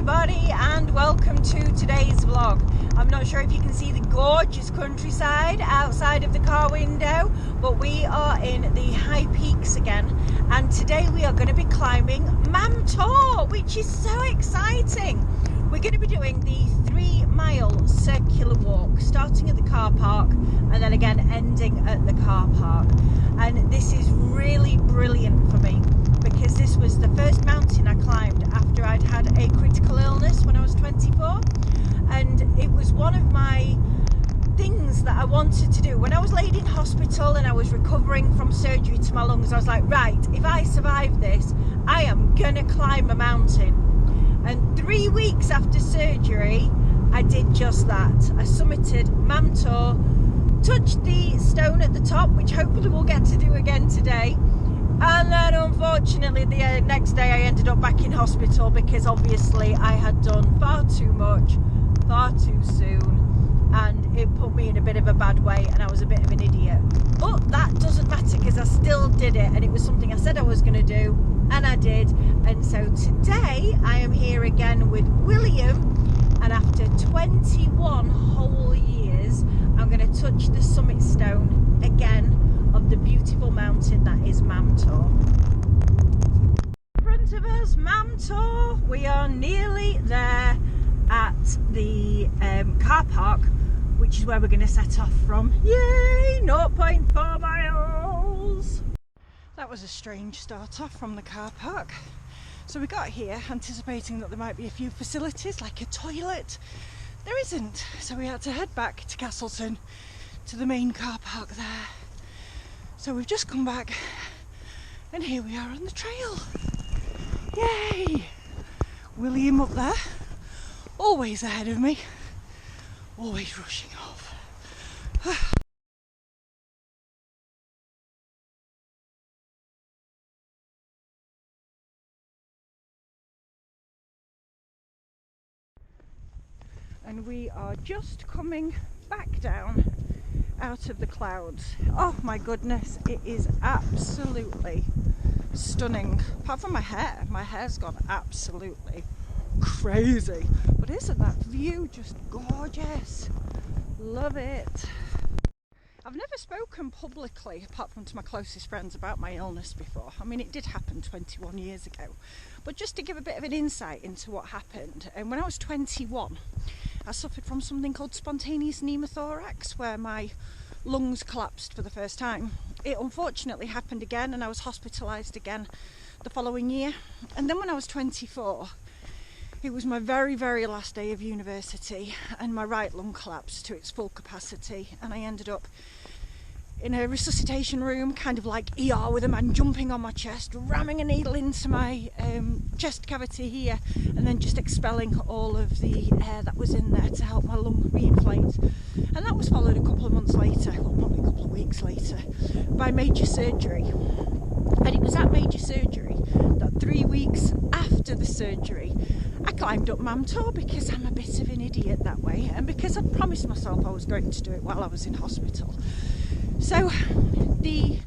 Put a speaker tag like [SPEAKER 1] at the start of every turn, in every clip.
[SPEAKER 1] everybody, and welcome to today's vlog. I'm not sure if you can see the gorgeous countryside outside of the car window, but we are in the high peaks again, and today we are going to be climbing Mam Tor, which is so exciting. We're going to be doing the 3-mile circular walk, starting at the car park and then again ending at the car park. And this is really brilliant for me because this was the first mountain I climbed after I'd had a critical illness when I was 24, and it was one of my things that I wanted to do. When I was laid in hospital and I was recovering from surgery to my lungs, I was like, right, if I survive this, I am gonna climb a mountain. And 3 weeks after surgery, I did just that. I summited Mam Tor, touched the stone at the top, which hopefully we'll get to do again today. And then unfortunately the next day I ended up back in hospital because obviously I had done far too much, far too soon, and it put me in a bit of a bad way and I was a bit of an idiot. But that doesn't matter because I still did it, and it was something I said I was going to do, and I did. And so today I am here again with William, and after 21 whole years I'm going to touch the summit stone again of the beautiful mountain that is Mam Tor. In front of us, Mam Tor. We are nearly there at the car park, which is where we're going to set off from. Yay! 0.4 miles! That was a strange start off from the car park. So we got here anticipating that there might be a few facilities like a toilet. There isn't, so we had to head back to Castleton to the main car park there. So we've just come back and here we are on the trail. Yay! William up there, always ahead of me, always rushing off. And we are just coming back down out of the clouds. Oh my goodness, it is absolutely stunning. Apart from my hair's gone absolutely crazy. But isn't that view just gorgeous? Love it. I've never spoken publicly, apart from to my closest friends, about my illness before. I mean, it did happen 21 years ago. But just to give a bit of an insight into what happened, and when I was 21, I suffered from something called spontaneous pneumothorax, where my lungs collapsed for the first time. It unfortunately happened again, and I was hospitalised again the following year. And then when I was 24, it was my very, very last day of university, and my right lung collapsed to its full capacity, and I ended up in a resuscitation room, kind of like ER, with a man jumping on my chest, ramming a needle into my chest cavity here, and then just expelling all of the air that was in there to help my lung re-inflate. And that was followed a couple of months later, well, probably a couple of weeks later, by major surgery. And it was at major surgery that 3 weeks after the surgery I climbed up Mam Tor, because I'm a bit of an idiot that way, and because I'd promised myself I was going to do it while I was in hospital. So the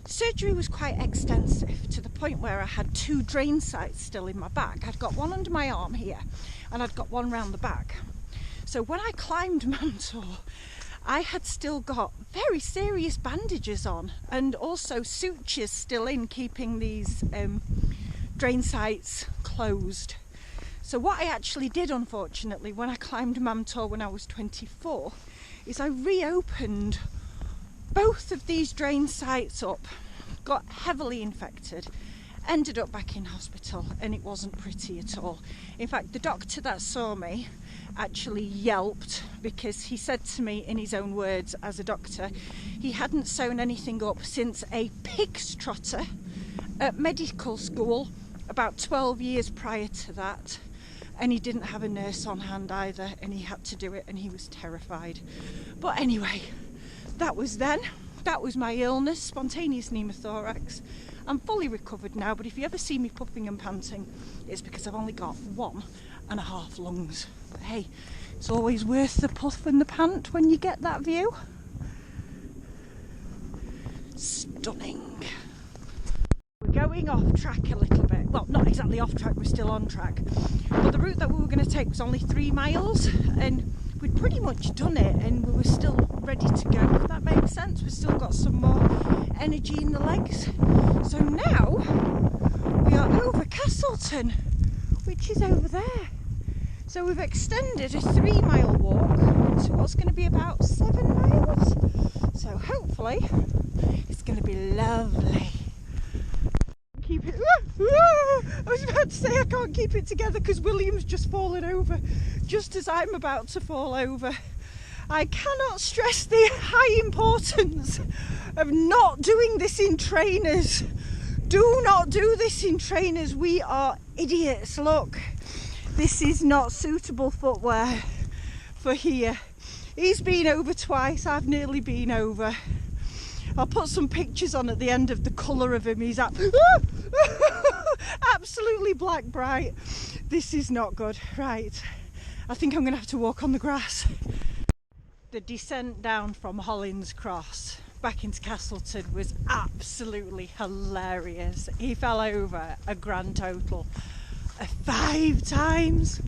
[SPEAKER 1] surgery was quite extensive, to the point where I had 2 drain sites still in my back. I'd got one under my arm here and I'd got one round the back. So when I climbed Mam Tor, I had still got very serious bandages on, and also sutures still in, keeping these drain sites closed. So what I actually did, unfortunately, when I climbed Mam Tor when I was 24, is I reopened both of these drain sites up, got heavily infected, ended up back in hospital, and it wasn't pretty at all. In fact, the doctor that saw me actually yelped, because he said to me in his own words as a doctor, he hadn't sewn anything up since a pig's trotter at medical school about 12 years prior to that. And he didn't have a nurse on hand either, and he had to do it, and he was terrified. But anyway, that was then. That was my illness, spontaneous pneumothorax. I'm fully recovered now, but if you ever see me puffing and panting, it's because I've only got 1.5 lungs. But hey, it's always worth the puff and the pant when you get that view. Stunning. We're going off track a little bit. well, not exactly off track, we're still on track. But the route that we were going to take was only 3 miles, and we'd pretty much done it, and we were still ready to go, if that makes sense. We've still got some more energy in the legs. So now we are over Castleton, which is over there. So we've extended a 3-mile walk to what's going to be about 7 miles. So hopefully it's going to be lovely. Keep it. I was about to say I can't keep it together because William's just fallen over just as I'm about to fall over. I cannot stress the high importance of not doing this in trainers. Do not do this in trainers. We are idiots. Look, this is not suitable footwear for here. He's been over twice. I've nearly been over. I'll put some pictures on at the end of the colour of him. He's absolutely black bright. This is not good. Right, I think I'm going to have to walk on the grass. The descent down from Hollins Cross back into Castleton was absolutely hilarious. He fell over a grand total of 5 times.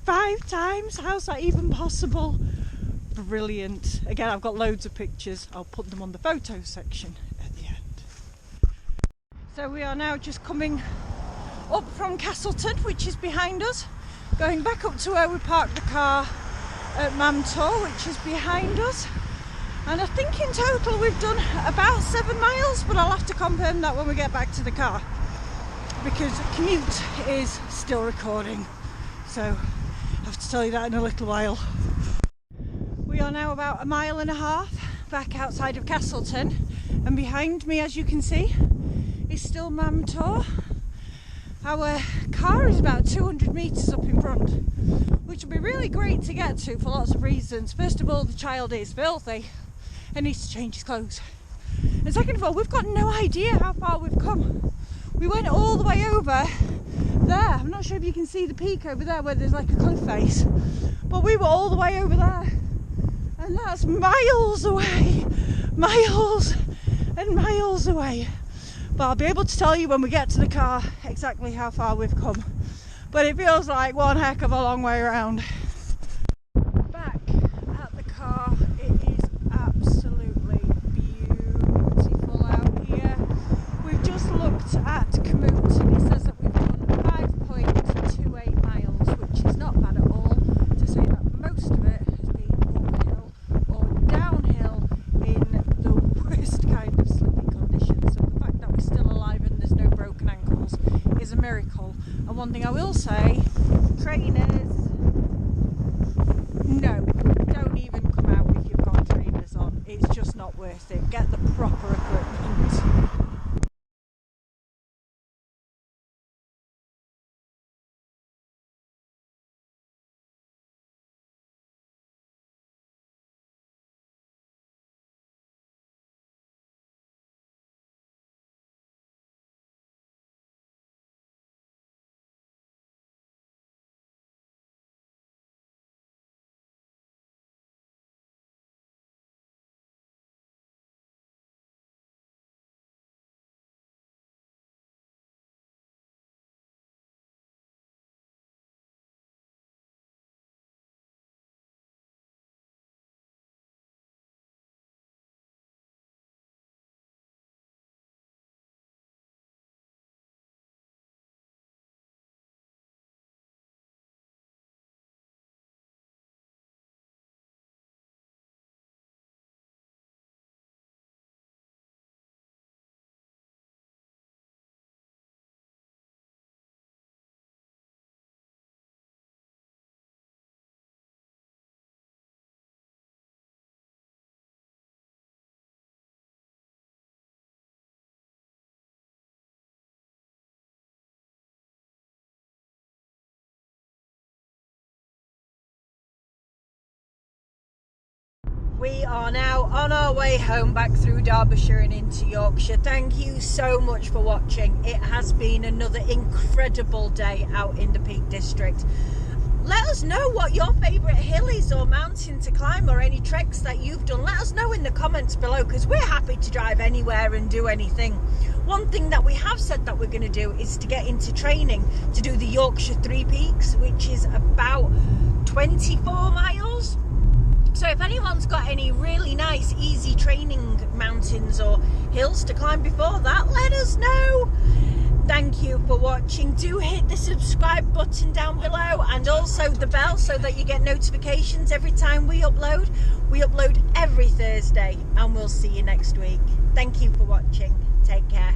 [SPEAKER 1] 5 times? How's that even possible? Brilliant. Again, I've got loads of pictures. I'll put them on the photo section at the end. So we are now just coming up from Castleton, which is behind us, going back up to where we parked the car at Mam Tor, which is behind us. And I think in total we've done about 7 miles, but I'll have to confirm that when we get back to the car, because commute is still recording. So I have to tell you that in a little while. We are now about 1.5 miles back outside of Castleton, and behind me, as you can see, is still Mam Tor. Our car is about 200 metres up in front, which will be really great to get to for lots of reasons. First of all, the child is filthy and needs to change his clothes. And second of all, we've got no idea how far we've come. We went all the way over there. I'm not sure if you can see the peak over there where there's like a cliff face, but we were all the way over there. And that's miles away, miles and miles away. But I'll be able to tell you when we get to the car exactly how far we've come. But it feels like one heck of a long way around. Back at the car, it is absolutely beautiful out here. We've just looked at commute and it says that we've done 5.28 miles, which is not bad at all. To say that most of it has been uphill or downhill in the worst kind of slipping conditions. So the fact that we're still alive and there's no broken ankles is a miracle. And one thing I will say, trainers, no, don't even come out if you've got trainers on. It's just not worth it. Get the proper equipment. We are now on our way home back through Derbyshire and into Yorkshire. Thank you so much for watching. It has been another incredible day out in the Peak District.
[SPEAKER 2] let us know what your favourite hill is or mountain to climb, or any treks that you've done. Let us know in the comments below, because we're happy to drive anywhere and do anything. One thing that we have said that we're going to do is to get into training to do the Yorkshire Three Peaks, which is about 24 miles. So if anyone's got any really nice easy training mountains or hills to climb before that, let us know. Thank you for watching. Do hit the subscribe button down below, and also the bell, so that you get notifications every time we upload. We upload every Thursday, and we'll see you next week. Thank you for watching. Take care.